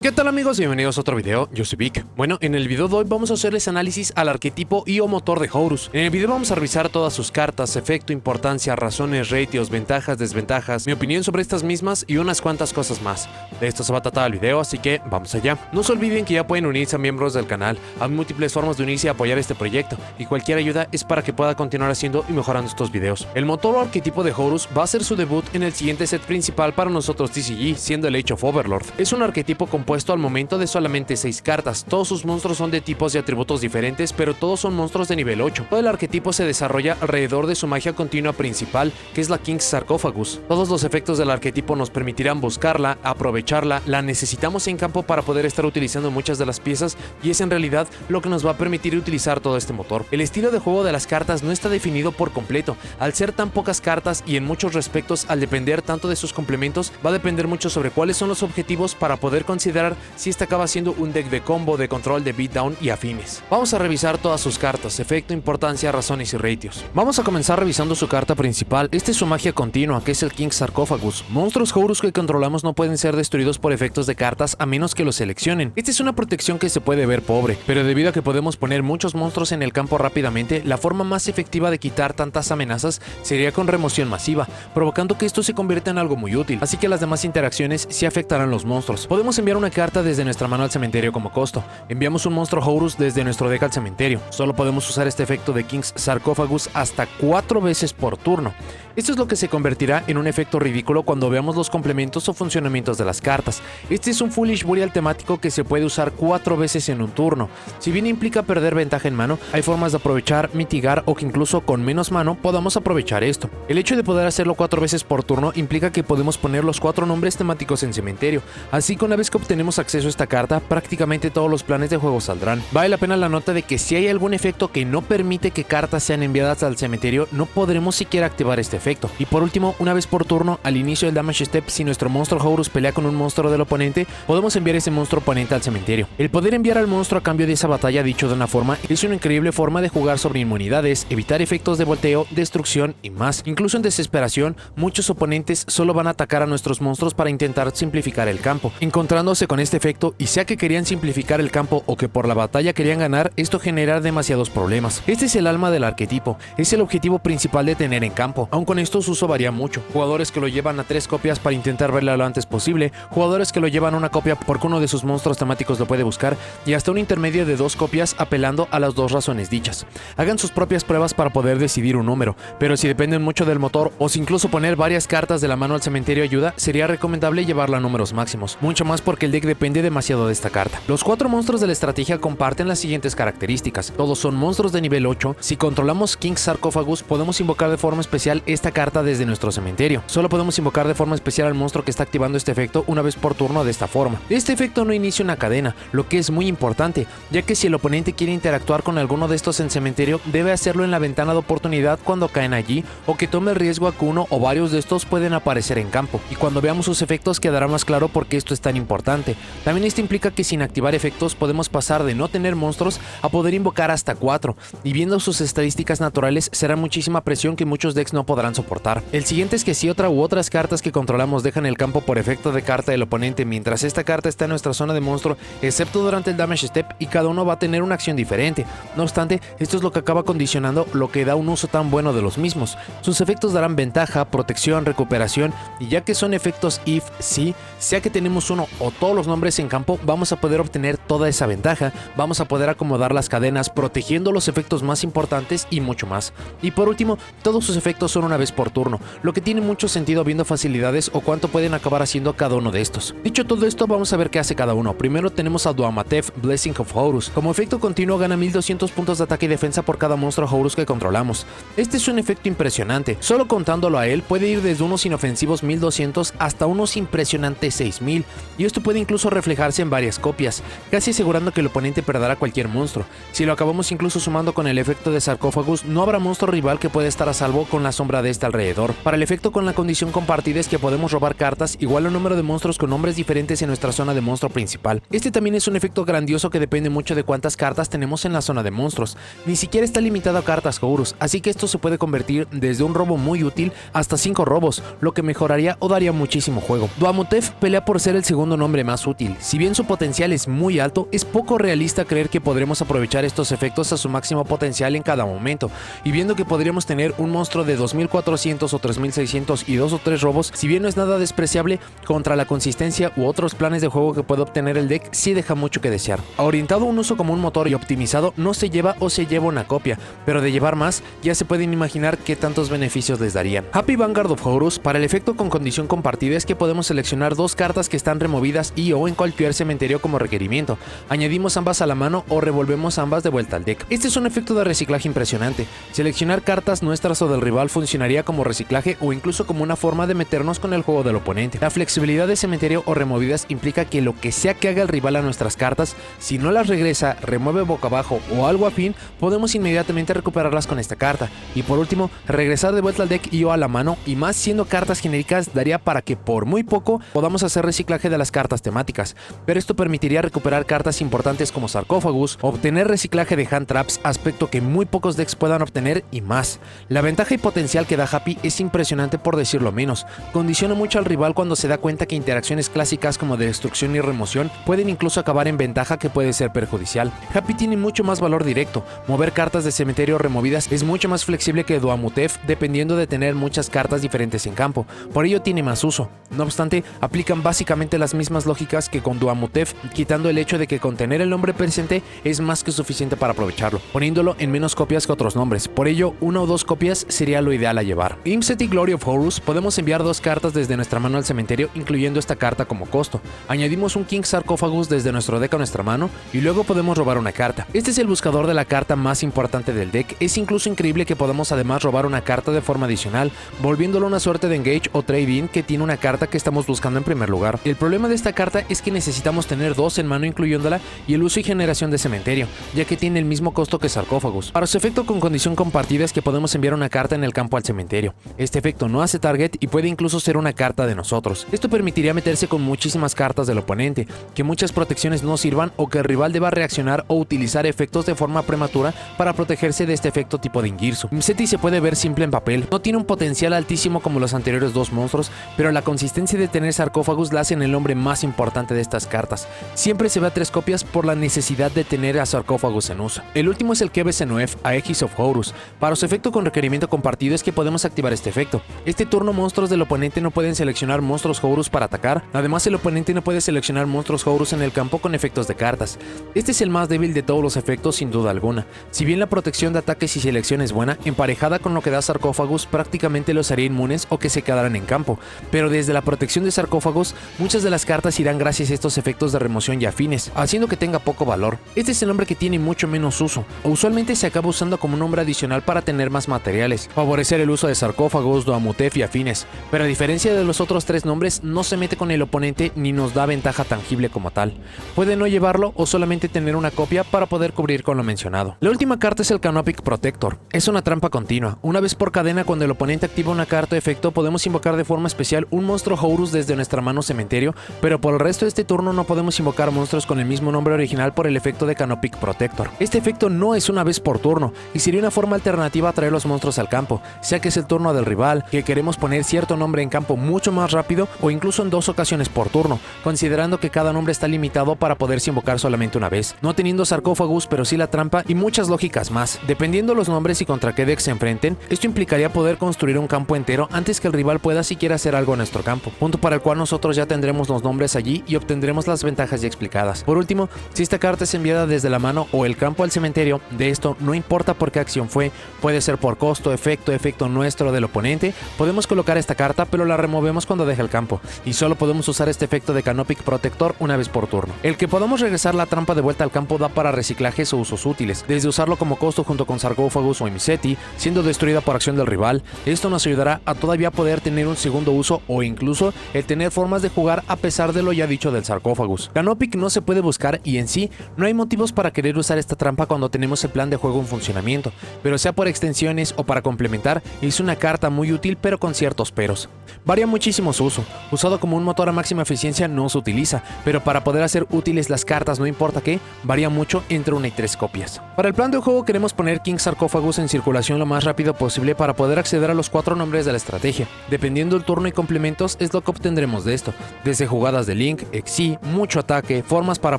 ¿Qué tal amigos? Bienvenidos a otro video, yo soy Vic. Bueno, en el video de hoy vamos a hacerles análisis al arquetipo y o motor de Horus. En el video vamos a revisar todas sus cartas, efecto, importancia, razones, ratios, ventajas, desventajas, mi opinión sobre estas mismas y unas cuantas cosas más. De esto se va a tratar el video, así que vamos allá. No se olviden que ya pueden unirse a miembros del canal, hay múltiples formas de unirse y apoyar este proyecto, y cualquier ayuda es para que pueda continuar haciendo y mejorando estos videos. El motor o arquetipo de Horus va a hacer su debut en el siguiente set principal para nosotros TCG, siendo el Age of Overlord. Es un arquetipo compuesto al momento de solamente 6 cartas. Todos sus monstruos son de tipos y atributos diferentes, pero todos son monstruos de nivel 8. Todo el arquetipo se desarrolla alrededor de su magia continua principal, que es la King's Sarcophagus. Todos los efectos del arquetipo nos permitirán buscarla, aprovecharla, la necesitamos en campo para poder estar utilizando muchas de las piezas, y es en realidad lo que nos va a permitir utilizar todo este motor. El estilo de juego de las cartas no está definido por completo. Al ser tan pocas cartas y en muchos respectos al depender tanto de sus complementos, va a depender mucho sobre cuáles son los objetivos para poder considerar si esta acaba siendo un deck de combo, de control, de beatdown y afines. Vamos a revisar todas sus cartas, efecto, importancia, razones y ratios. Vamos a comenzar revisando su carta principal. Esta es su magia continua, que es el King's Sarcophagus. Monstruos Horus que controlamos no pueden ser destruidos por efectos de cartas a menos que los seleccionen. Esta es una protección que se puede ver pobre, pero debido a que podemos poner muchos monstruos en el campo rápidamente, la forma más efectiva de quitar tantas amenazas sería con remoción masiva, provocando que esto se convierta en algo muy útil, así que las demás interacciones sí afectarán los monstruos. Podemos enviar una carta desde nuestra mano al cementerio como costo. Enviamos un monstruo Horus desde nuestro deck al cementerio. Solo podemos usar este efecto de King's Sarcophagus hasta 4 veces por turno. Esto es lo que se convertirá en un efecto ridículo cuando veamos los complementos o funcionamientos de las cartas. Este es un Foolish Burial temático que se puede usar 4 veces en un turno. Si bien implica perder ventaja en mano, hay formas de aprovechar, mitigar o que incluso con menos mano podamos aprovechar esto. El hecho de poder hacerlo 4 veces por turno implica que podemos poner los 4 nombres temáticos en cementerio, así que una vez que obtenemos acceso a esta carta, prácticamente todos los planes de juego saldrán. Vale la pena la nota de que si hay algún efecto que no permite que cartas sean enviadas al cementerio, no podremos siquiera activar este efecto. Y por último, una vez por turno, al inicio del damage step, si nuestro monstruo Horus pelea con un monstruo del oponente, podemos enviar ese monstruo oponente al cementerio. El poder enviar al monstruo a cambio de esa batalla, dicho de una forma, es una increíble forma de jugar sobre inmunidades, evitar efectos de volteo, destrucción y más. Incluso en desesperación, muchos oponentes solo van a atacar a nuestros monstruos para intentar simplificar el campo. Encontrándose con este efecto, y sea que querían simplificar el campo o que por la batalla querían ganar, esto genera demasiados problemas. Este es el alma del arquetipo, es el objetivo principal de tener en campo. Aun con esto su uso varía mucho. Jugadores que lo llevan a 3 copias para intentar verla lo antes posible, jugadores que lo llevan a una copia porque uno de sus monstruos temáticos lo puede buscar, y hasta un intermedio de 2 copias apelando a las 2 razones dichas. Hagan sus propias pruebas para poder decidir un número, pero si dependen mucho del motor o si incluso poner varias cartas de la mano al cementerio ayuda, sería recomendable llevarla a números máximos, mucho más porque el deck depende demasiado de esta carta. Los 4 monstruos de la estrategia comparten las siguientes características. Todos son monstruos de nivel 8. Si controlamos King's Sarcophagus, podemos invocar de forma especial esta carta desde nuestro cementerio. Solo podemos invocar de forma especial al monstruo que está activando este efecto una vez por turno de esta forma. Este efecto no inicia una cadena, lo que es muy importante, ya que si el oponente quiere interactuar con alguno de estos en cementerio, debe hacerlo en la ventana de oportunidad cuando caen allí, o que tome el riesgo a que uno o varios de estos pueden aparecer en campo. Y cuando veamos sus efectos quedará más claro por qué esto es tan importante. También esto implica que sin activar efectos podemos pasar de no tener monstruos a poder invocar hasta 4, y viendo sus estadísticas naturales será muchísima presión que muchos decks no podrán soportar. El siguiente es que si otra u otras cartas que controlamos dejan el campo por efecto de carta del oponente mientras esta carta está en nuestra zona de monstruo, excepto durante el damage step, y cada uno va a tener una acción diferente. No obstante, esto es lo que acaba condicionando lo que da un uso tan bueno de los mismos. Sus efectos darán ventaja, protección, recuperación, y ya que son efectos if, si, sea que tenemos uno o todos los nombres en campo, vamos a poder obtener toda esa ventaja, vamos a poder acomodar las cadenas protegiendo los efectos más importantes y mucho más. Y por último, todos sus efectos son una vez por turno, lo que tiene mucho sentido viendo facilidades o cuánto pueden acabar haciendo cada uno de estos. Dicho todo esto, vamos a ver qué hace cada uno. Primero tenemos a Duamatef, Blessing of Horus. Como efecto continuo gana 1200 puntos de ataque y defensa por cada monstruo Horus que controlamos. Este es un efecto impresionante, solo contándolo a él puede ir desde unos inofensivos 1200 hasta unos impresionantes 6000, y esto puede incluso reflejarse en varias copias, casi asegurando que el oponente perderá cualquier monstruo. Si lo acabamos incluso sumando con el efecto de Sarcophagus, no habrá monstruo rival que pueda estar a salvo con la sombra de este alrededor. Para el efecto con la condición compartida es que podemos robar cartas igual al número de monstruos con nombres diferentes en nuestra zona de monstruo principal. Este también es un efecto grandioso que depende mucho de cuántas cartas tenemos en la zona de monstruos. Ni siquiera está limitado a cartas Horus, así que esto se puede convertir desde un robo muy útil hasta 5 robos, lo que mejoraría o daría muchísimo juego. Duamutef pelea por ser el segundo nombre más útil. Si bien su potencial es muy alto, es poco realista creer que podremos aprovechar estos efectos a su máximo potencial en cada momento, y viendo que podríamos tener un monstruo de 2400 o 3600 y 2 o 3 robos, si bien no es nada despreciable, contra la consistencia u otros planes de juego que puede obtener el deck, sí deja mucho que desear. Orientado a un uso como un motor y optimizado, no se lleva o se lleva una copia, pero de llevar más, ya se pueden imaginar qué tantos beneficios les darían. Happy Vanguard of Horus, para el efecto con condición compartida, es que podemos seleccionar dos cartas que están removidas y o en cualquier cementerio como requerimiento. Añadimos ambas a la mano o revolvemos ambas de vuelta al deck. Este es un efecto de reciclaje impresionante. Seleccionar cartas nuestras o del rival funcionaría como reciclaje o incluso como una forma de meternos con el juego del oponente. La flexibilidad de cementerio o removidas implica que lo que sea que haga el rival a nuestras cartas, si no las regresa, remueve boca abajo o algo afín, podemos inmediatamente recuperarlas con esta carta. Y por último, regresar de vuelta al deck y o a la mano, y más siendo cartas genéricas, daría para que por muy poco podamos hacer reciclaje de las cartas temáticas, pero esto permitiría recuperar cartas importantes como Sarcófagus, obtener reciclaje de hand traps, aspecto que muy pocos decks puedan obtener, y más. La ventaja y potencial que da Happy es impresionante, por decirlo menos. Condiciona mucho al rival cuando se da cuenta que interacciones clásicas como de destrucción y remoción pueden incluso acabar en ventaja, que puede ser perjudicial. Happy tiene mucho más valor directo. Mover cartas de cementerio removidas es mucho más flexible que Duamutef, dependiendo de tener muchas cartas diferentes en campo, por ello tiene más uso. No obstante, aplican básicamente las mismas lógicas que con Duamutef, quitando el hecho de que con tener el nombre presente es más que suficiente para aprovecharlo, poniéndolo en menos copias que otros nombres. Por ello, una o dos copias sería lo ideal a llevar. Imset y Glory of Horus, podemos enviar dos cartas desde nuestra mano al cementerio, incluyendo esta carta como costo. Añadimos un King Sarcófagus desde nuestro deck a nuestra mano y luego podemos robar una carta. Este es el buscador de la carta más importante del deck. Es incluso increíble que podamos además robar una carta de forma adicional, volviéndolo una suerte de engage o trade-in que tiene una carta que estamos buscando en primer lugar. El problema de esta carta es que necesitamos tener dos en mano incluyéndola y el uso y generación de cementerio, ya que tiene el mismo costo que Sarcófagus. Para su efecto con condición compartida es que podemos enviar una carta en el campo al cementerio. Este efecto no hace target y puede incluso ser una carta de nosotros. Esto permitiría meterse con muchísimas cartas del oponente, que muchas protecciones no sirvan o que el rival deba reaccionar o utilizar efectos de forma prematura para protegerse de este efecto tipo de Ingirsu. Imseti se puede ver simple en papel, no tiene un potencial altísimo como los anteriores dos monstruos, pero la consistencia de tener Sarcófagus la hace en el nombre más importante de estas cartas. Siempre se ve a 3 copias por la necesidad de tener a Sarcófagus en uso. El último es el Kebe Senoef, Aegis of Horus. Para su efecto con requerimiento compartido es que podemos activar este efecto. Este turno monstruos del oponente no pueden seleccionar monstruos Horus para atacar, además el oponente no puede seleccionar monstruos Horus en el campo con efectos de cartas. Este es el más débil de todos los efectos sin duda alguna. Si bien la protección de ataques y selección es buena, emparejada con lo que da Sarcófagus prácticamente los haría inmunes o que se quedaran en campo, pero desde la protección de Sarcófagus muchas de las cartas irán gracias a estos efectos de remoción y afines, haciendo que tenga poco valor. Este es el nombre que tiene mucho menos uso, o usualmente se acaba usando como un nombre adicional para tener más materiales, favorecer el uso de Sarcófagos, Duamutef y afines, pero a diferencia de los otros 3 nombres no se mete con el oponente ni nos da ventaja tangible como tal. Puede no llevarlo o solamente tener una copia para poder cubrir con lo mencionado. La última carta es el Canopic Protector. Es una trampa continua. Una vez por cadena, cuando el oponente activa una carta de efecto, podemos invocar de forma especial un monstruo Horus desde nuestra mano cementerio, pero por el resto de este turno no podemos invocar monstruos con el mismo nombre original por el efecto de Canopic Protector. Este efecto no es una vez por turno y sería una forma alternativa a traer los monstruos al campo, sea que es el turno del rival, que queremos poner cierto nombre en campo mucho más rápido o incluso en 2 ocasiones por turno, considerando que cada nombre está limitado para poderse invocar solamente una vez, no teniendo Sarcófagus pero sí la trampa y muchas lógicas más. Dependiendo los nombres y contra qué decks se enfrenten, esto implicaría poder construir un campo entero antes que el rival pueda siquiera hacer algo en nuestro campo, punto para el cual nosotros ya tendremos los nombres allí y obtendremos las ventajas ya explicadas. Por último, si esta carta es enviada desde la mano o el campo al cementerio, de esto no importa por qué acción fue, puede ser por costo, efecto nuestro del oponente, podemos colocar esta carta pero la removemos cuando deja el campo y solo podemos usar este efecto de Canopic Protector una vez por turno. El que podamos regresar la trampa de vuelta al campo da para reciclajes o usos útiles, desde usarlo como costo junto con Sarcófagus o Imseti, siendo destruida por acción del rival. Esto nos ayudará a todavía poder tener un segundo uso o incluso el tener formas de jugar a pesar de lo ya dicho del Sarcófagus. Canopic no se puede buscar y en sí no hay motivos para querer usar esta trampa cuando tenemos el plan de juego en funcionamiento, pero sea por extensiones o para complementar, es una carta muy útil pero con ciertos peros. Varía muchísimo su uso, usado como un motor a máxima eficiencia no se utiliza, pero para poder hacer útiles las cartas no importa qué, varía mucho entre 1 y 3 copias. Para el plan de juego queremos poner King Sarcófagus en circulación lo más rápido posible para poder acceder a los 4 nombres de la estrategia. Dependiendo del turno y complementos es lo que obtendremos de de esto, desde jugadas de Link, Exi, mucho ataque, formas para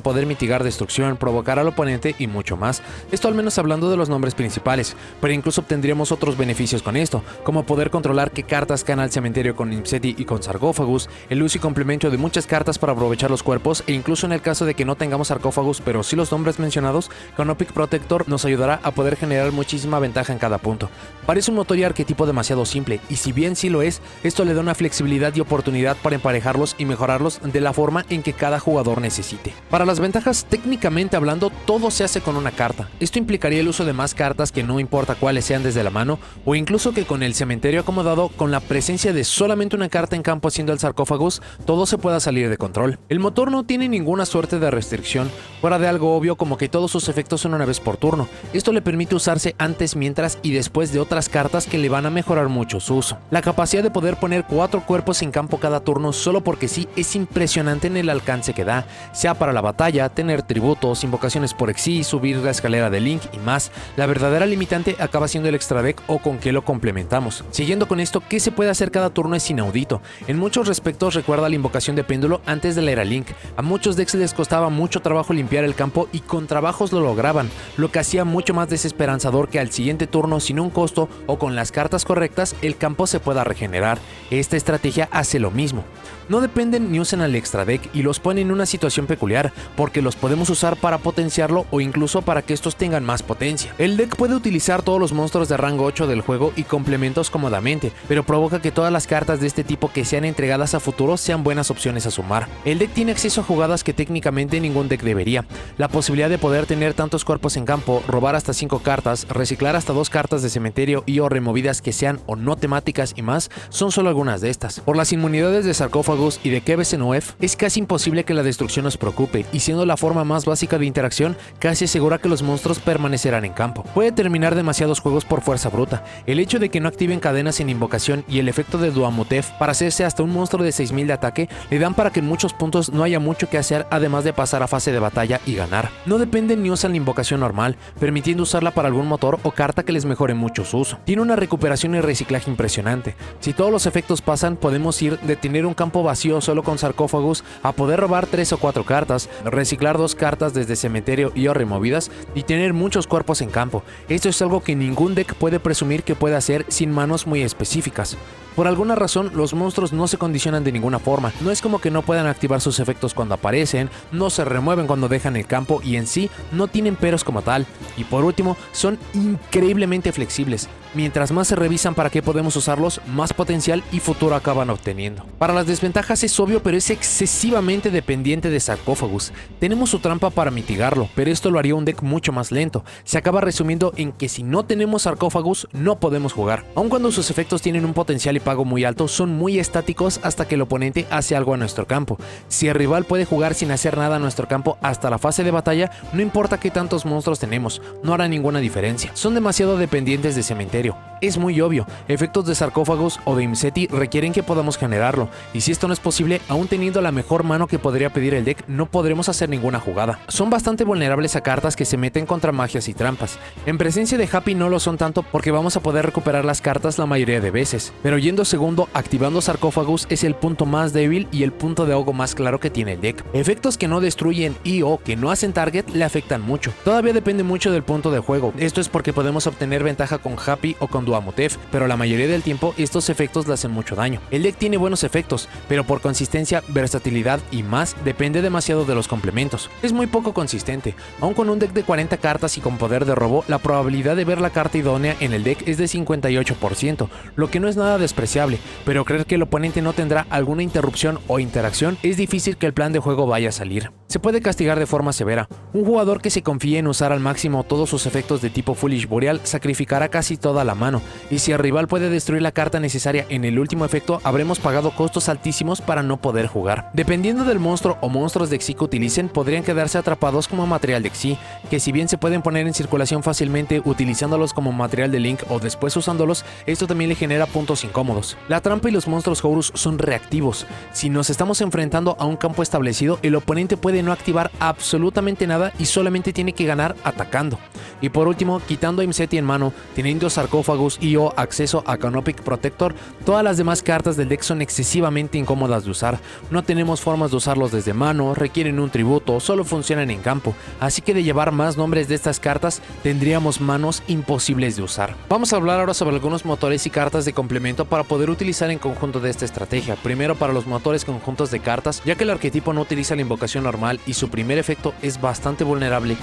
poder mitigar destrucción, provocar al oponente y mucho más. Esto al menos hablando de los nombres principales, pero incluso obtendríamos otros beneficios con esto, como poder controlar qué cartas caen al cementerio con Imseti y con Sarcófagus, el uso y complemento de muchas cartas para aprovechar los cuerpos, e incluso en el caso de que no tengamos Sarcófagus pero sí los nombres mencionados, con Opic Protector nos ayudará a poder generar muchísima ventaja en cada punto. Parece un motor y arquetipo demasiado simple, y si bien sí lo es, esto le da una flexibilidad y oportunidad para emparejarlos y mejorarlos de la forma en que cada jugador necesite. Para las ventajas, técnicamente hablando, todo se hace con una carta. Esto implicaría el uso de más cartas que no importa cuáles sean desde la mano, o incluso que con el cementerio acomodado, con la presencia de solamente una carta en campo haciendo el Sarcófagus, todo se pueda salir de control. El motor no tiene ninguna suerte de restricción, fuera de algo obvio como que todos sus efectos son una vez por turno. Esto le permite usarse antes, mientras y después de otras cartas que le van a mejorar mucho su uso. La capacidad de poder poner 4 cuerpos en campo cada turno solo porque sí es impresionante en el alcance que da, sea para la batalla, tener tributos, invocaciones por Exi, subir la escalera de Link y más. La verdadera limitante acaba siendo el extra deck o con qué lo complementamos. Siguiendo con esto, qué se puede hacer cada turno es inaudito. En muchos respectos recuerda la invocación de péndulo antes de la era Link. A muchos decks les costaba mucho trabajo limpiar el campo y con trabajos lo lograban, lo que hacía mucho más desesperanzador que al siguiente turno sin un costo o con las cartas correctas el campo se pueda regenerar. Esta estrategia hace lo mismo. No dependen ni usan al extra deck y los ponen en una situación peculiar, porque los podemos usar para potenciarlo o incluso para que estos tengan más potencia. El deck puede utilizar todos los monstruos de rango 8 del juego y complementos cómodamente, pero provoca que todas las cartas de este tipo que sean entregadas a futuro sean buenas opciones a sumar. El deck tiene acceso a jugadas que técnicamente ningún deck debería. La posibilidad de poder tener tantos cuerpos en campo, robar hasta 5 cartas, reciclar hasta 2 cartas de cementerio y o removidas que sean o no temáticas y más, son solo algunas de estas. Por las inmunidades de Sarcófagus y de KBSNOF, es casi imposible que la destrucción nos preocupe, y siendo la forma más básica de interacción, casi asegura que los monstruos permanecerán en campo. Puede terminar demasiados juegos por fuerza bruta. El hecho de que no activen cadenas en invocación y el efecto de Duamutef para hacerse hasta un monstruo de 6000 de ataque le dan para que en muchos puntos no haya mucho que hacer, además de pasar a fase de batalla y ganar. No dependen ni usan la invocación normal, permitiendo usarla para algún motor o carta que les mejore mucho su uso. Tiene una recuperación y reciclaje impresionante. Si todos los efectos pasan, podemos ir de tener un campo vacío solo con Sarcófagus a poder robar 3 o 4 cartas, reciclar 2 cartas desde cementerio y o removidas y tener muchos cuerpos en campo. Esto es algo que ningún deck puede presumir que puede hacer sin manos muy específicas. Por alguna razón, los monstruos no se condicionan de ninguna forma. No es como que no puedan activar sus efectos cuando aparecen, no se remueven cuando dejan el campo y en sí no tienen peros como tal. Y por último, son increíblemente flexibles. Mientras más se revisan para qué podemos usarlos, más potencial y futuro acaban obteniendo. Para las desventajas es obvio, pero es excesivamente dependiente de Sarcófagus. Tenemos su trampa para mitigarlo, pero esto lo haría un deck mucho más lento. Se acaba resumiendo en que si no tenemos Sarcófagus, no podemos jugar. Aun cuando sus efectos tienen un potencial y pago muy alto, son muy estáticos hasta que el oponente hace algo a nuestro campo. Si el rival puede jugar sin hacer nada a nuestro campo hasta la fase de batalla, no importa qué tantos monstruos tenemos, no hará ninguna diferencia. Son demasiado dependientes de cementerio. Es muy obvio, efectos de Sarcófagos o de Imseti requieren que podamos generarlo, y si esto no es posible, aún teniendo la mejor mano que podría pedir el deck, no podremos hacer ninguna jugada. Son bastante vulnerables a cartas que se meten contra magias y trampas. En presencia de Happy no lo son tanto porque vamos a poder recuperar las cartas la mayoría de veces, pero yendo segundo, activando Sarcófagos es el punto más débil y el punto de ahogo más claro que tiene el deck. Efectos que no destruyen y o que no hacen target le afectan mucho. Todavía depende mucho del punto de juego, esto es porque podemos obtener ventaja con Happy o con Duamutef, pero la mayoría del tiempo estos efectos le hacen mucho daño. El deck tiene buenos efectos, pero por consistencia, versatilidad y más, depende demasiado de los complementos. Es muy poco consistente. Aun con un deck de 40 cartas y con poder de robo, la probabilidad de ver la carta idónea en el deck es de 58%, lo que no es nada despreciable, pero creer que el oponente no tendrá alguna interrupción o interacción es difícil que el plan de juego vaya a salir. Se puede castigar de forma severa. Un jugador que se confíe en usar al máximo todos sus efectos de tipo Foolish Boreal sacrificará casi toda la mano, y si el rival puede destruir la carta necesaria en el último efecto, habremos pagado costos altísimos para no poder jugar. Dependiendo del monstruo o monstruos de Exi que utilicen, podrían quedarse atrapados como material de Exi, que si bien se pueden poner en circulación fácilmente utilizándolos como material de Link o después usándolos, esto también le genera puntos incómodos. cómodos. La trampa y los monstruos Horus son reactivos. Si nos estamos enfrentando a un campo establecido, el oponente puede no activar absolutamente nada y solamente tiene que ganar atacando. Y por último, quitando a Imseti en mano, teniendo Sarcófagos y o acceso a Canopic Protector, todas las demás cartas del deck son excesivamente incómodas de usar. No tenemos formas de usarlos desde mano, requieren un tributo, solo funcionan en campo, así que de llevar más nombres de estas cartas, tendríamos manos imposibles de usar. Vamos a hablar ahora sobre algunos motores y cartas de complemento para poder utilizar en conjunto de esta estrategia. Primero, para los motores conjuntos de cartas, ya que el arquetipo no utiliza la invocación normal y su primer efecto es bastante vulnerable,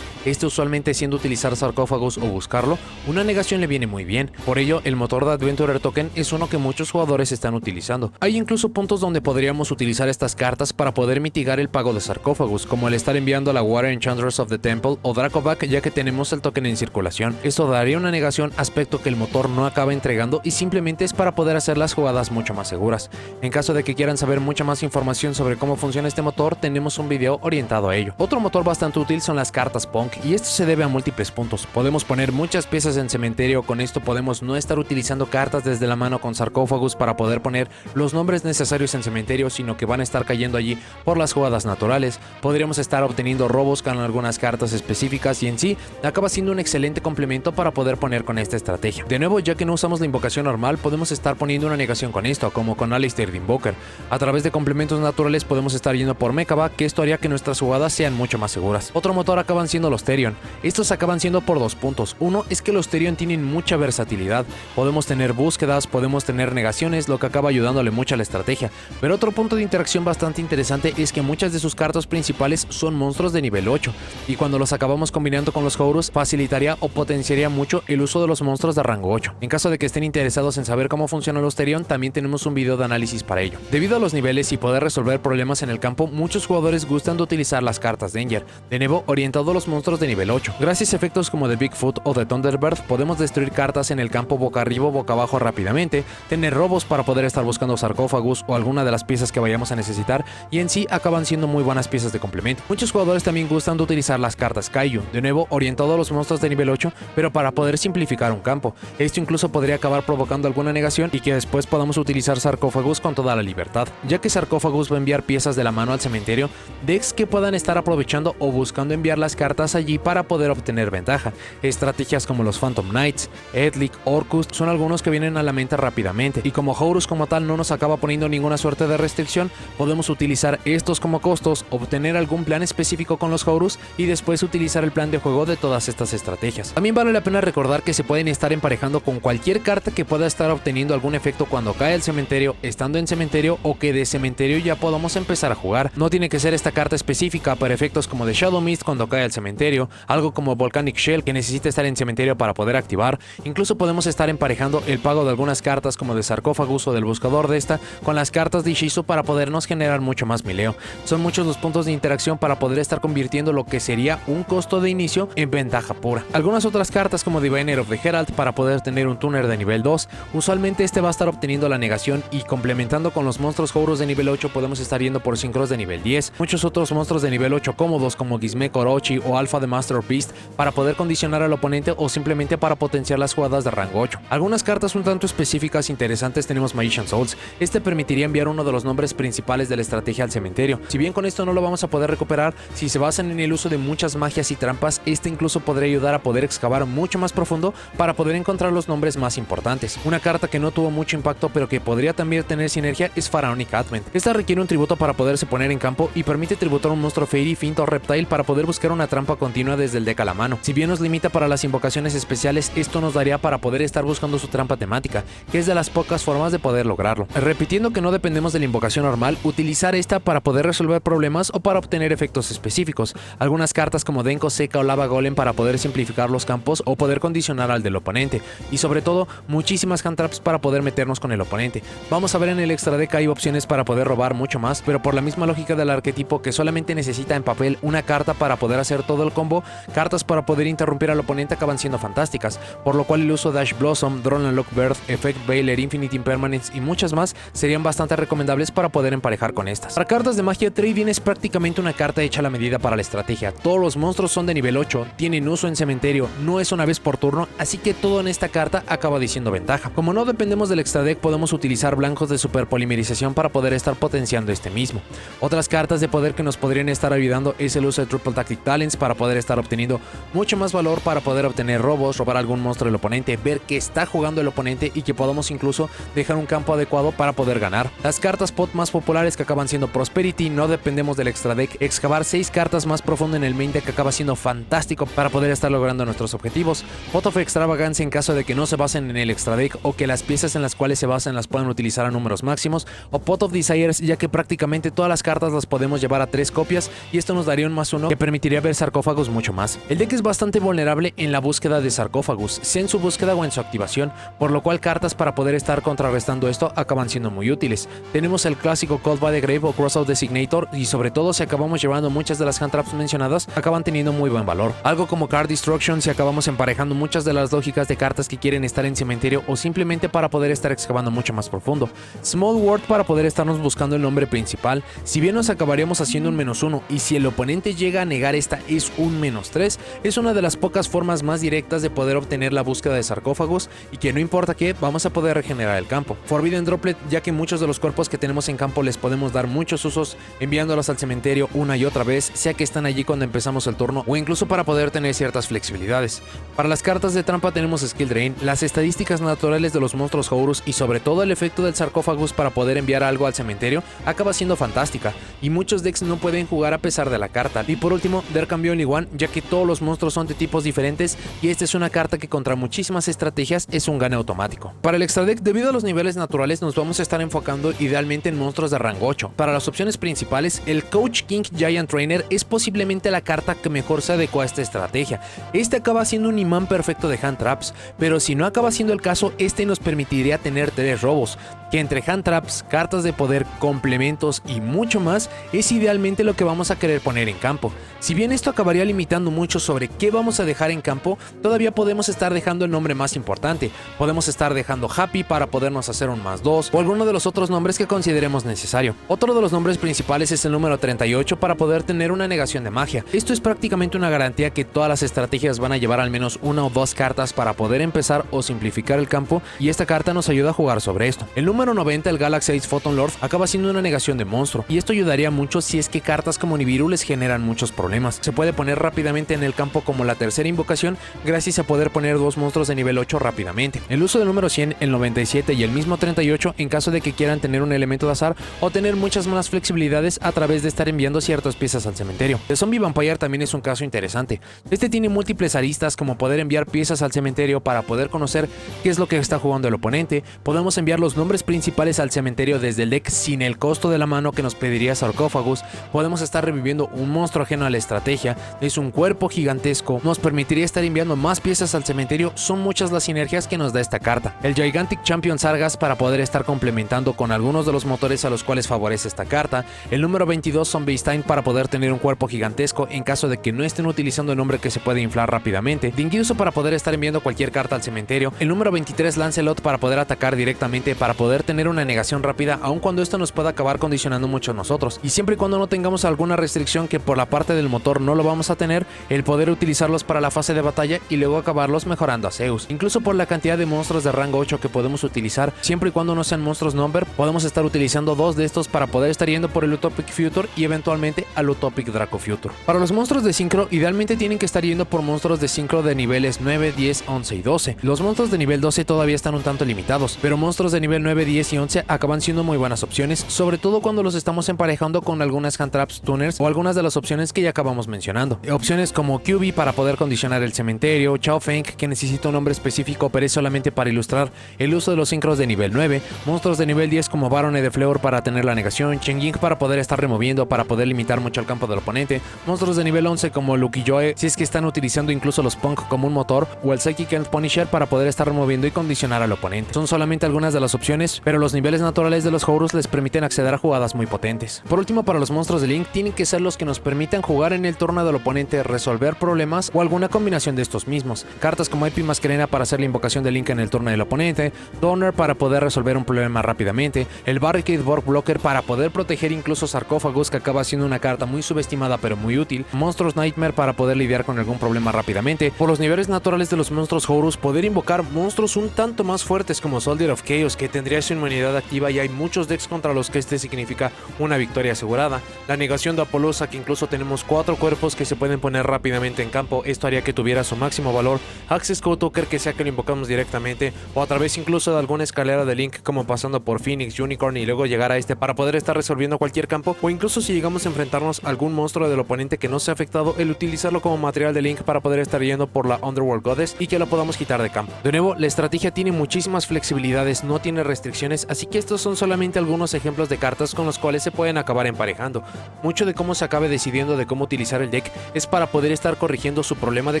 usualmente siendo utilizar Sarcófagos o buscarlo, una negación le viene muy bien. Por ello, el motor de Adventurer Token es uno que muchos jugadores están utilizando. Hay incluso puntos donde podríamos utilizar estas cartas para poder mitigar el pago de Sarcófagos, como el estar enviando la Water Enchantress of the Temple o Dracoback, ya que tenemos el token en circulación. Esto daría una negación, aspecto que el motor no acaba entregando y simplemente es para poder hacer las jugadas mucho más seguras. En caso de que quieran saber mucha más información sobre cómo funciona este motor, tenemos un video orientado a ello. Otro motor bastante útil son las cartas Punk, y esto se debe a múltiples puntos. Podemos poner muchas piezas en cementerio, con esto podemos no estar utilizando cartas desde la mano con Sarcófagos para poder poner los nombres necesarios en cementerio, sino que van a estar cayendo allí por las jugadas naturales. Podríamos estar obteniendo robos con algunas cartas específicas y en sí acaba siendo un excelente complemento para poder poner con esta estrategia. De nuevo, ya que no usamos la invocación normal, podemos estar poniendo una negación con esto, como con Alistair the Invoker. A través de complementos naturales podemos estar yendo por Mekaba, que esto haría que nuestras jugadas sean mucho más seguras. Otro motor acaban siendo los Therion. Estos acaban siendo por dos puntos. Uno es que los Therion tienen mucha versatilidad. Podemos tener búsquedas, podemos tener negaciones, lo que acaba ayudándole mucho a la estrategia. Pero otro punto de interacción bastante interesante es que muchas de sus cartas principales son monstruos de nivel 8, y cuando los acabamos combinando con los Horus, facilitaría o potenciaría mucho el uso de los monstruos de rango 8. En caso de que estén interesados en saber cómo funcionan los Therion, también tenemos un video de análisis para ello. Debido a los niveles y poder resolver problemas en el campo, muchos jugadores gustan de utilizar las cartas Danger, de nuevo orientado a los monstruos de nivel 8. Gracias a efectos como de Bigfoot o de Thunderbird, podemos destruir cartas en el campo boca arriba o boca abajo rápidamente, tener robos para poder estar buscando sarcófagos o alguna de las piezas que vayamos a necesitar, y en sí acaban siendo muy buenas piezas de complemento. Muchos jugadores también gustan de utilizar las cartas Kaiju, de nuevo orientado a los monstruos de nivel 8, pero para poder simplificar un campo. Esto incluso podría acabar provocando alguna negación y que después podamos utilizar sarcófagos con toda la libertad, ya que sarcófagos va a enviar piezas de la mano al cementerio, decks que puedan estar aprovechando o buscando enviar las cartas allí para poder obtener ventaja. Estrategias como los Phantom Knights, Edlic, Orcus son algunos que vienen a la mente rápidamente, y como Horus como tal no nos acaba poniendo ninguna suerte de restricción, podemos utilizar estos como costos, obtener algún plan específico con los Horus y después utilizar el plan de juego de todas estas estrategias. También vale la pena recordar que se pueden estar emparejando con cualquier carta que pueda estar obteniendo algún efecto cuando cae el cementerio, estando en cementerio, o que de cementerio ya podamos empezar a jugar. No tiene que ser esta carta específica para efectos como de Shadow Mist cuando cae al cementerio, algo como Volcanic Shell que necesita estar en cementerio para poder activar. Incluso podemos estar emparejando el pago de algunas cartas como de Sarcófagus o del buscador de esta con las cartas de Ishizu para podernos generar mucho más mileo. Son muchos los puntos de interacción para poder estar convirtiendo lo que sería un costo de inicio en ventaja pura. Algunas otras cartas como Diviner of the Herald para poder tener un tuner de nivel 2, usualmente este va a estar obteniendo la negación, y complementando con los monstruos Horus de nivel 8 podemos estar yendo por Synchros de nivel 10, muchos otros monstruos de nivel 8 cómodos como Gizmek Orochi o Alpha de Master Beast para poder condicionar al oponente o simplemente para potenciar las jugadas de rango 8. Algunas cartas un tanto específicas interesantes tenemos Magician Souls. Este permitiría enviar uno de los nombres principales de la estrategia al cementerio. Si bien con esto no lo vamos a poder recuperar, si se basan en el uso de muchas magias y trampas, este incluso podría ayudar a poder excavar mucho más profundo para poder encontrar los nombres más importantes. Una carta que no tuvo mucho impacto pero que podría también tener sinergia es Pharaonic Advent. Esta requiere un tributo para poderse poner en campo y permite tributar un monstruo Fairy, Finta o Reptile para poder buscar una trampa continua desde el deck a la mano. Si bien nos limita para las invocaciones especiales, esto nos daría para poder estar buscando su trampa temática, que es de las pocas formas de poder lograrlo. Repitiendo que no dependemos de la invocación normal, utilizar esta para poder resolver problemas o para obtener efectos específicos. Algunas cartas como Denko Seca o Lava Golem para poder simplificar los campos o poder condicionar al del oponente, y sobre todo muchísimas hand traps para poder meternos con el oponente. Vamos a ver en el extra deck hay opciones para poder robar mucho más, pero por la misma lógica del arquetipo que solamente necesita en papel una carta para poder hacer todo el combo, cartas para poder interrumpir al oponente acaban siendo fantásticas, por lo cual el uso de Ash Blossom, Drone and Lock Bird, Effect Veiler, Infinite Impermanence y muchas más serían bastante recomendables para poder emparejar con estas. Para cartas de magia, Trade-in es prácticamente una carta hecha a la medida para la estrategia. Todos los monstruos son de nivel 8, tienen uso en cementerio, no es una vez por turno, así que todo en esta carta acaba diciendo ventaja. Como no dependemos del extra deck podemos utilizar blancos de superpolimerización para poder estar potenciando este mismo. Otras cartas de poder que nos podrían estar ayudando es el uso de Triple Tactic Talents para poder estar obteniendo mucho más valor, para poder obtener robos, robar algún monstruo del oponente, ver que está jugando el oponente y que podamos incluso dejar un campo adecuado para poder ganar. Las cartas pot más populares que acaban siendo Prosperity, no dependemos del extra deck, excavar 6 cartas más profundo en el main deck acaba siendo fantástico para poder estar logrando nuestros objetivos. Pot of Extravagance en caso de que no se basen en el extra deck o que las piezas en las cuales se basan las puedan utilizar a números máximos, o Pot of Desires, ya que prácticamente todas las cartas las podemos llevar a 3 copias y esto nos daría un +1 que permitiría ver sarcófagos mucho más. El deck es bastante vulnerable en la búsqueda de sarcófagos, sea en su búsqueda o en su activación, por lo cual cartas para poder estar contrarrestando esto acaban siendo muy útiles. Tenemos el clásico Called by the Grave o Crossout Designator, y sobre todo si acabamos llevando muchas de las hand traps mencionadas acaban teniendo muy buen valor. Algo como Card Destruction si acabamos emparejando muchas de las lógicas de cartas que quieren estar en cementerio o simplemente para poder estar excavando mucho más profundo. Small World para poder estarnos buscando el nombre principal, si bien nos acabaríamos haciendo un -1 y si el oponente llega a negar esta es un -3, es una de las pocas formas más directas de poder obtener la búsqueda de sarcófagos y que no importa qué, vamos a poder regenerar el campo. Forbidden Droplet, ya que muchos de los cuerpos que tenemos en campo les podemos dar muchos usos enviándolos al cementerio una y otra vez, sea que están allí cuando empezamos el turno o incluso para poder tener ciertas flexibilidades. Para las cartas de trampa tenemos Skill Drain, las estadísticas naturales de los monstruos Horus y sobre todo el efecto del sarcófagus para poder enviar algo al cementerio acaba siendo fantástica y muchos decks no pueden jugar a pesar de la carta. Y por último, Der Cambion Iguan, ya que todos los monstruos son de tipos diferentes y esta es una carta que contra muchísimas estrategias es un gane automático. Para el extra deck, debido a los niveles naturales nos vamos a estar enfocando idealmente en monstruos de rango 8. Para las opciones principales, el Coach King Giant Trainer es posiblemente la carta que mejor se adecua a esta estrategia. Este acaba siendo un imán perfecto de hand traps, pero si no acaba siendo el caso, este nos permitiría tener 3 robos, que entre hand traps, cartas de poder, complementos y mucho más, es idealmente lo que vamos a querer poner en campo. Si bien esto acabaría limitando mucho sobre qué vamos a dejar en campo, todavía podemos estar dejando el nombre más importante. Podemos estar dejando Happy para podernos hacer un +2 o alguno de los otros nombres que consideremos necesario. Otro de los nombres principales es el número 38 para poder tener una negación de magia. Esto es prácticamente una garantía que todas las estrategias van a llevar al menos 1 o 2 cartas para poder empezar o simplificar el campo y esta carta nos ayuda a jugar sobre esto. El número 90, el Galaxy Ace Photon Lord, acaba siendo una negación de monstruo y esto ayudaría mucho si es que cartas como Nibiru les generan muchos problemas. Se puede poner rápidamente en el campo como la tercera invocación gracias a poder poner 2 monstruos de nivel 8 rápidamente. El uso del número 100, el 97 y el mismo 38 en caso de que quieran tener un elemento de azar o tener muchas más flexibilidades a través de estar enviando ciertas piezas al cementerio. El Zombie Vampire también es un caso interesante. Este tiene múltiples aristas como poder enviar piezas al cementerio para poder conocer qué es lo que está jugando el oponente. Podemos enviar los nombres principales al cementerio desde el deck sin el costo de la mano que nos pediría Sarcófagos. Podemos estar reviviendo un monstruo ajeno a la estrategia. Es un cuerpo gigantesco. Nos permitiría estar enviando más piezas al cementerio. Son muchas las sinergias que nos da esta carta. El Gigantic Champion Sargas para poder estar complementando con algunos de los motores a los cuales favorece esta carta. El número 22 Zombie Stein para poder tener un cuerpo gigantesco en caso de que no estén utilizando el nombre que se puede inflar rápidamente. Dingyuso para poder estar enviando cualquier carta al cementerio. El número 23 Lancelot para poder atacar directamente, para poder tener una negación rápida aun cuando esto nos pueda acabar condicionando mucho a nosotros. Y siempre y cuando no tengamos alguna restricción que por la parte del motor no lo vamos a tener, el poder utilizarlos para la fase de batalla y luego acabarlos mejorando a Zeus. Incluso por la cantidad de monstruos de rango 8 que podemos utilizar, siempre y cuando no sean monstruos number, podemos estar utilizando 2 de estos para poder estar yendo por el Utopic Future y eventualmente al Utopic Draco Future. Para los monstruos de sincro, idealmente tienen que estar yendo por monstruos de sincro de niveles 9, 10, 11 y 12. Los monstruos de nivel 12 todavía están un tanto limitados, pero monstruos de nivel 9, 10 y 11 acaban siendo muy buenas opciones, sobre todo cuando los estamos emparejando con algunas hand traps tuners o algunas de las opciones que ya acabamos mencionando. Opciones como QB para poder condicionar el cementerio, Chao Feng que necesita un nombre específico pero es solamente para ilustrar el uso de los sincros de nivel 9, monstruos de nivel 10 como Barone de Fleur para tener la negación, Chen Ying para poder estar removiendo para poder limitar mucho el campo del oponente, monstruos de nivel 11 como Lucky Joe si es que están utilizando incluso los Punk como un motor o el Psychic End Punisher para poder estar removiendo y condicionar al oponente. Son solamente algunas de las opciones, 10, pero los niveles naturales de los Horus les permiten acceder a jugadas muy potentes. Por último, para los monstruos de Link tienen que ser los que nos permitan jugar en el turno del oponente, resolver problemas o alguna combinación de estos mismos. Cartas como Epi Masquerena para hacer la invocación de Link en el turno del oponente, Donner para poder resolver un problema rápidamente, el Barricade Borg Blocker para poder proteger incluso Sarcófagos, que acaba siendo una carta muy subestimada pero muy útil, Monstruos Nightmare para poder lidiar con algún problema rápidamente. Por los niveles naturales de los monstruos Horus, poder invocar monstruos un tanto más fuertes como Soldier of Chaos, que tendría su inmunidad activa y hay muchos decks contra los que este significa una victoria asegurada. La negación de Apollousa, que incluso tenemos 4 cuerpos que se pueden poner rápidamente en campo, esto haría que tuviera su máximo valor. Access Code Tucker, que sea que lo invocamos directamente o a través incluso de alguna escalera de Link, como pasando por Phoenix, Unicorn y luego llegar a este para poder estar resolviendo cualquier campo, o incluso si llegamos a enfrentarnos a algún monstruo del oponente que no sea afectado, el utilizarlo como material de Link para poder estar yendo por la Underworld Goddess y que lo podamos quitar de campo. De nuevo, la estrategia tiene muchísimas flexibilidades, no tiene restricciones, así que estos son solamente algunos ejemplos de cartas con los cuales se pueden acabar emparejando. Mucho de cómo se acabe decidiendo de cómo utilizar el deck es para poder estar corrigiendo su problema de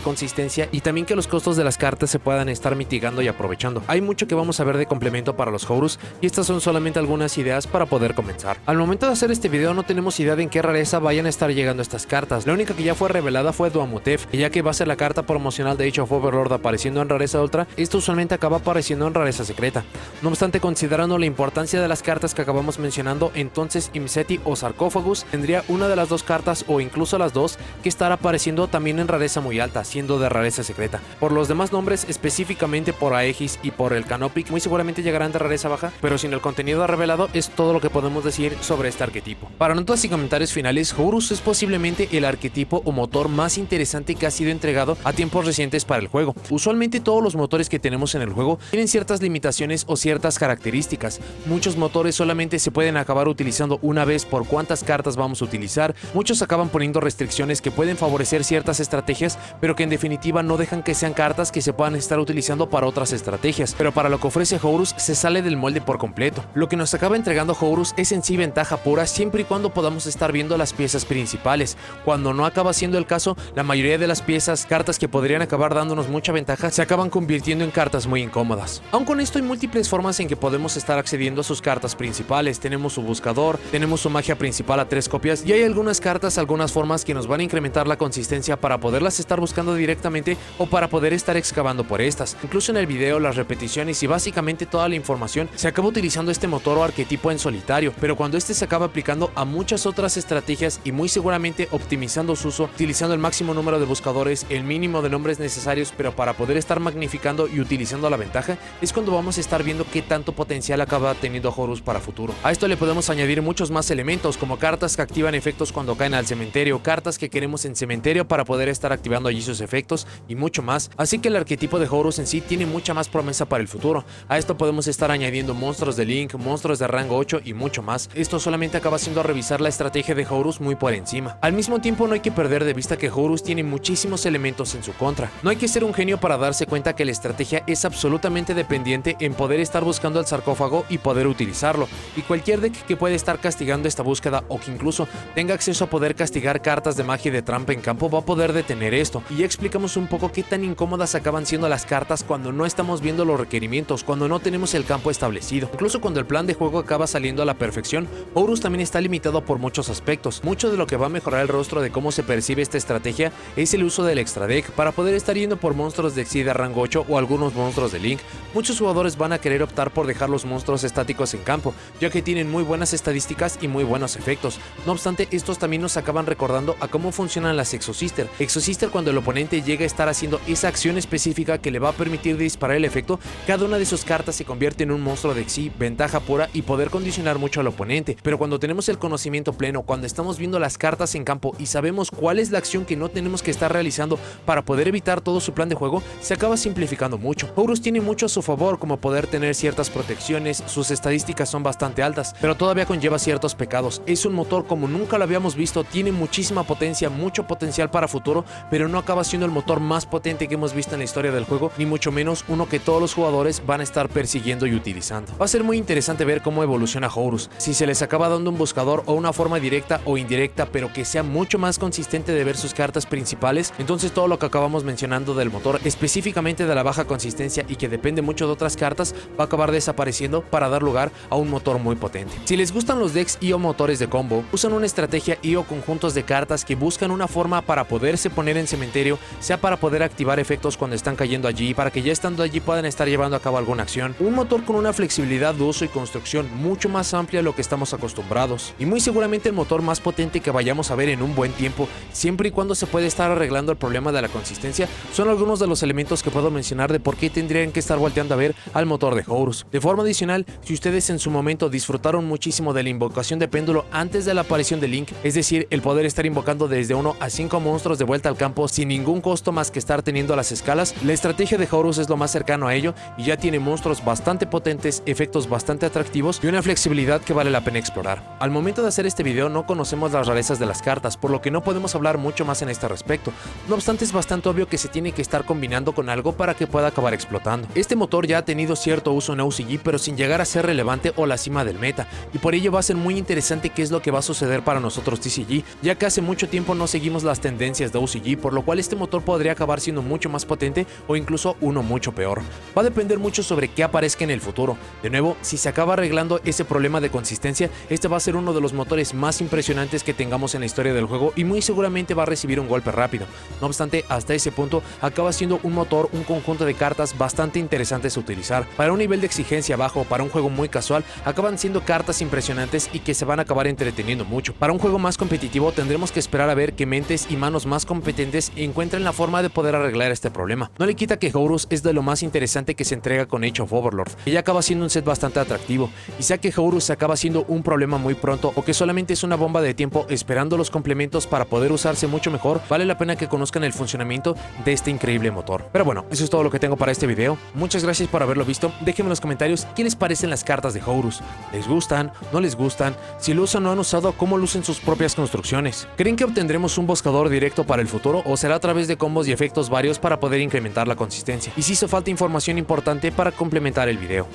consistencia y también que los costos de las cartas se puedan estar mitigando y aprovechando. Hay mucho que vamos a ver de complemento para los Horus y estas son solamente algunas ideas para poder comenzar. Al momento de hacer este video no tenemos idea de en qué rareza vayan a estar llegando estas cartas. La única que ya fue revelada fue Duamutef, y ya que va a ser la carta promocional de Age of Overlord apareciendo en rareza ultra, esto usualmente acaba apareciendo en rareza secreta. No obstante, considerando la importancia de las cartas que acabamos mencionando, entonces Imseti o Sarcófagus tendría una de las dos cartas o incluso las dos que estará apareciendo también en rareza muy alta, siendo de rareza secreta. Por los demás nombres, específicamente por Aegis y por el Canopic, muy seguramente llegarán de rareza baja, pero sin el contenido revelado es todo lo que podemos decir sobre este arquetipo. Para notas y comentarios finales, Horus es posiblemente el arquetipo o motor más interesante que ha sido entregado a tiempos recientes para el juego. Usualmente todos los motores que tenemos en el juego tienen ciertas limitaciones o ciertas características. Muchos motores solamente se pueden acabar utilizando una vez por cuántas cartas vamos a utilizar, muchos acaban poniendo restricciones que pueden favorecer ciertas estrategias, pero que en definitiva no dejan que sean cartas que se puedan estar utilizando para otras estrategias. Pero para lo que ofrece Horus se sale del molde por completo. Lo que nos acaba entregando Horus es en sí ventaja pura siempre y cuando podamos estar viendo las piezas principales. Cuando no acaba siendo el caso, la mayoría de las piezas, cartas que podrían acabar dándonos mucha ventaja, se acaban convirtiendo en cartas muy incómodas. Aun con esto hay múltiples formas en que podemos estar accediendo a sus cartas principales. Tenemos su buscador, tenemos su magia principal a 3 copias y hay algunas cartas, algunas formas que nos van a incrementar la consistencia para poderlas estar buscando directamente o para poder estar excavando por estas. Incluso en el video, las repeticiones y básicamente toda la información se acaba utilizando este motor o arquetipo en solitario, pero cuando este se acaba aplicando a muchas otras estrategias y muy seguramente optimizando su uso, utilizando el máximo número de buscadores, el mínimo de nombres necesarios, pero para poder estar magnificando y utilizando la ventaja, es cuando vamos a estar viendo qué tanto potencial acaba teniendo Horus para futuro. A esto le podemos añadir muchos más elementos, como cartas que activan efectos cuando caen al cementerio, cartas que queremos en cementerio para poder estar activando allí sus efectos y mucho más. Así que el arquetipo de Horus en sí tiene mucha más promesa para el futuro. A esto podemos estar añadiendo monstruos de Link, monstruos de rango 8 y mucho más. Esto solamente acaba siendo revisar la estrategia de Horus muy por encima. Al mismo tiempo no hay que perder de vista que Horus tiene muchísimos elementos en su contra. No hay que ser un genio para darse cuenta que la estrategia es absolutamente dependiente en poder estar buscando el sarcófago y poder utilizarlo, y cualquier deck que pueda estar castigando esta búsqueda o que incluso tenga acceso a poder castigar cartas de magia y de trampa en campo va a poder detener esto. Y ya explicamos un poco qué tan incómodas acaban siendo las cartas cuando no estamos viendo los requerimientos, cuando no tenemos el campo establecido. Incluso cuando el plan de juego acaba saliendo a la perfección, Horus también está limitado por muchos aspectos. Mucho de lo que va a mejorar el rostro de cómo se percibe esta estrategia es el uso del extra deck para poder estar yendo por monstruos de Xyz rango 8 o algunos monstruos de Link. Muchos jugadores van a querer optar por dejar los monstruos estáticos en campo, ya que tienen muy buenas estadísticas y muy buenos efectos. No obstante, estos también nos acaban recordando a cómo funcionan las Exosister. Exosister, cuando el oponente llega a estar haciendo esa acción específica que le va a permitir disparar el efecto, cada una de sus cartas se convierte en un monstruo de Xyz, ventaja pura y poder condicionar mucho al oponente. Pero cuando tenemos el conocimiento pleno, cuando estamos viendo las cartas en campo y sabemos cuál es la acción que no tenemos que estar realizando para poder evitar todo su plan de juego, se acaba simplificando mucho. Horus tiene mucho a su favor, como poder tener ciertas protecciones, sus estadísticas son bastante altas, pero todavía conlleva ciertos pecados. Es un motor como nunca lo habíamos visto, tiene muchísima potencia, mucho potencial para futuro, pero no acaba siendo el motor más potente que hemos visto en la historia del juego, ni mucho menos uno que todos los jugadores van a estar persiguiendo y utilizando. Va a ser muy interesante ver cómo evoluciona Horus, si se les acaba dando un buscador o una forma directa o indirecta, pero que sea mucho más consistente de ver sus cartas principales. Entonces todo lo que acabamos mencionando del motor, específicamente de la baja consistencia y que depende mucho de otras cartas, va a acabar desapareciendo desapareciendo para dar lugar a un motor muy potente. Si les gustan los decks IO motores de combo, usan una estrategia IO conjuntos de cartas que buscan una forma para poderse poner en cementerio, sea para poder activar efectos cuando están cayendo allí, para que ya estando allí puedan estar llevando a cabo alguna acción. Un motor con una flexibilidad de uso y construcción mucho más amplia de lo que estamos acostumbrados, y muy seguramente el motor más potente que vayamos a ver en un buen tiempo, siempre y cuando se puede estar arreglando el problema de la consistencia. Son algunos de los elementos que puedo mencionar de por qué tendrían que estar volteando a ver al motor de Horus. De forma adicional, si ustedes en su momento disfrutaron muchísimo de la invocación de péndulo antes de la aparición de Link, es decir, el poder estar invocando desde 1 a 5 monstruos de vuelta al campo sin ningún costo más que estar teniendo las escalas, la estrategia de Horus es lo más cercano a ello y ya tiene monstruos bastante potentes, efectos bastante atractivos y una flexibilidad que vale la pena explorar. Al momento de hacer este video no conocemos las rarezas de las cartas, por lo que no podemos hablar mucho más en este respecto. No obstante, es bastante obvio que se tiene que estar combinando con algo para que pueda acabar explotando. Este motor ya ha tenido cierto uso en OCG, pero sin llegar a ser relevante o la cima del meta, y por ello va a ser muy interesante qué es lo que va a suceder para nosotros TCG, ya que hace mucho tiempo no seguimos las tendencias de OCG, por lo cual este motor podría acabar siendo mucho más potente o incluso uno mucho peor. Va a depender mucho sobre qué aparezca en el futuro. De nuevo, si se acaba arreglando ese problema de consistencia, este va a ser uno de los motores más impresionantes que tengamos en la historia del juego y muy seguramente va a recibir un golpe rápido. No obstante, hasta ese punto acaba siendo un motor, un conjunto de cartas bastante interesantes a utilizar. Para un nivel de exigencia bajo, para un juego muy casual, acaban siendo cartas impresionantes y que se van a acabar entreteniendo mucho. Para un juego más competitivo tendremos que esperar a ver que mentes y manos más competentes encuentren la forma de poder arreglar este problema. No le quita que Horus es de lo más interesante que se entrega con Age of Overlord, que ya acaba siendo un set bastante atractivo, y sea que Horus se acaba siendo un problema muy pronto o que solamente es una bomba de tiempo esperando los complementos para poder usarse mucho mejor, vale la pena que conozcan el funcionamiento de este increíble motor. Pero bueno, eso es todo lo que tengo para este video. Muchas gracias por haberlo visto. Déjenme en los comentarios qué les parecen las cartas de Horus. ¿Les gustan? ¿No les gustan? Si lo usan o no han usado, ¿cómo lucen sus propias construcciones? ¿Creen que obtendremos un buscador directo para el futuro o será a través de combos y efectos varios para poder incrementar la consistencia? Y si hizo falta información importante para complementar el video.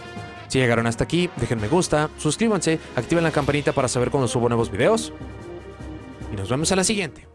Si llegaron hasta aquí, dejen me gusta, suscríbanse, activen la campanita para saber cuando subo nuevos videos y nos vemos a la siguiente.